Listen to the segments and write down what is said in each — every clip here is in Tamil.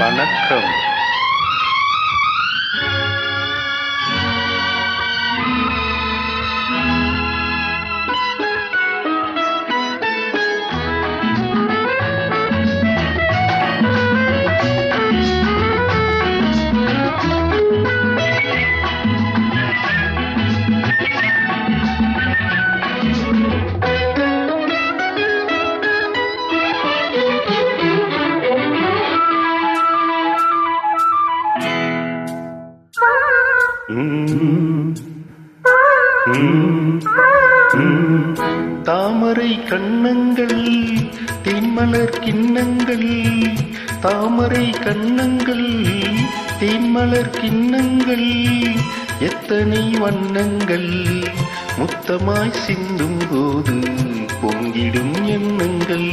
வணக்கம். தாமரை கண்ணங்கள் தேன்மலர் கிண்ணங்கள், தாமரை கண்ணங்கள் தேன்மலர் கிண்ணங்கள், எத்தனை வண்ணங்கள் முத்தமாய் சிந்தும் போது பொங்கிடும் எண்ணங்கள்.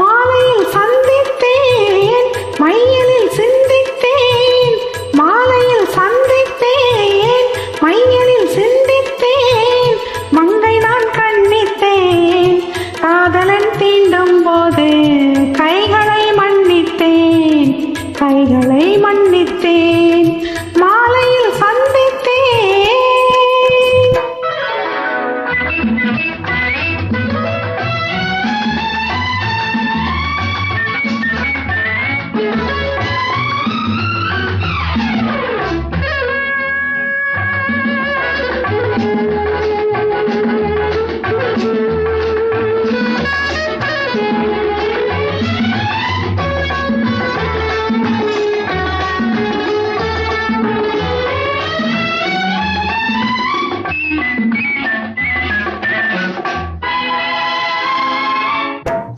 மாலையில் சந்தித்தேன், மையலில் சிந்தித்தேன், மாலையில் சந்தித்தேன், மையலில் சிந்தித்தேன், மங்கை நான் கண்ணித்தேன், காதலன் தீண்டும் போது கைகளை மன்னித்தேன், கைகளை மன்னித்தேன், மாலையில் சந்தித்தேன்.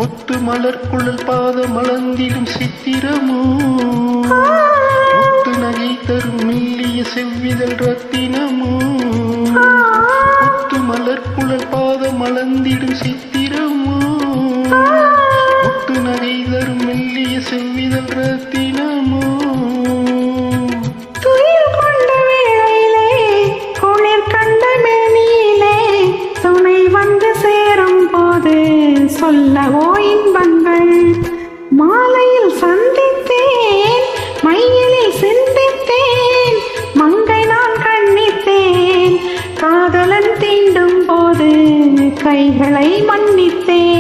ஒத்து மலர்குழல் பாதம் அளந்திடும் சித்திரமோ, முத்து நகை தரும் மெல்லிய செவ்விதழ் ரத்தினமோ, ஒத்து மலர்குழல் பாதம் அளந்திடும் சித்திரமோ, முத்து நகை தரும் மெல்லிய செவ்விதழ் ரத்தினமோ. துயில் கொண்ட வேளையிலே, குளிர் கண்ட மேனியிலே, துணை வந்து சேரும் போது சொல்லவோ இன்பங்கள். மாலையில் சந்தித்தேன், மையிலில் சிந்தித்தேன், மங்கை நான் கண்ணித்தேன், காதலன் தீண்டும் போது கைகளை மன்னித்தேன்.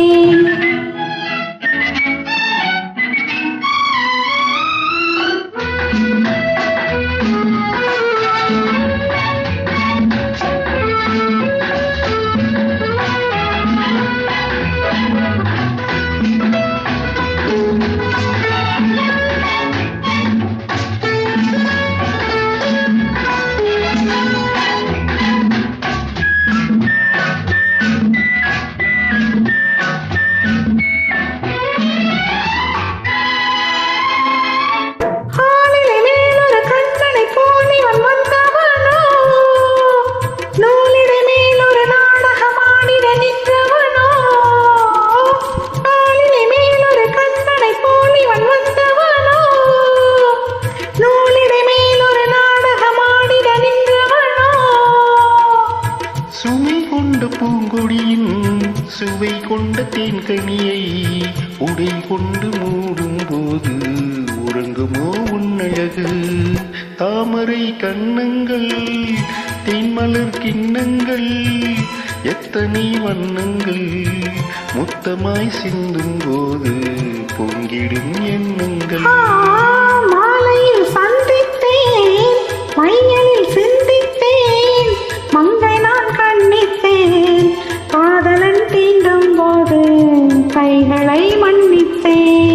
சுமை கொண்ட பூங்கொடியின் சுவை கொண்ட தேன்கனியை உடை கொண்டு மூடும் போது உறங்குமோ உன்னழகு. தாமரை கண்ணங்கள் தேன்மலர் கிண்ணங்கள், எத்தனை வண்ணங்கள் முத்தமாய் சிந்தும் போது பொங்கிடும் எண்ணங்கள். மாலையில் சந்தித்தேன், மையலில் சிந்தித்தேன், மங்கை நான் கண்ணித்தேன், காதலன் தீண்டும் போது கைகளை மன்னித்தேன்.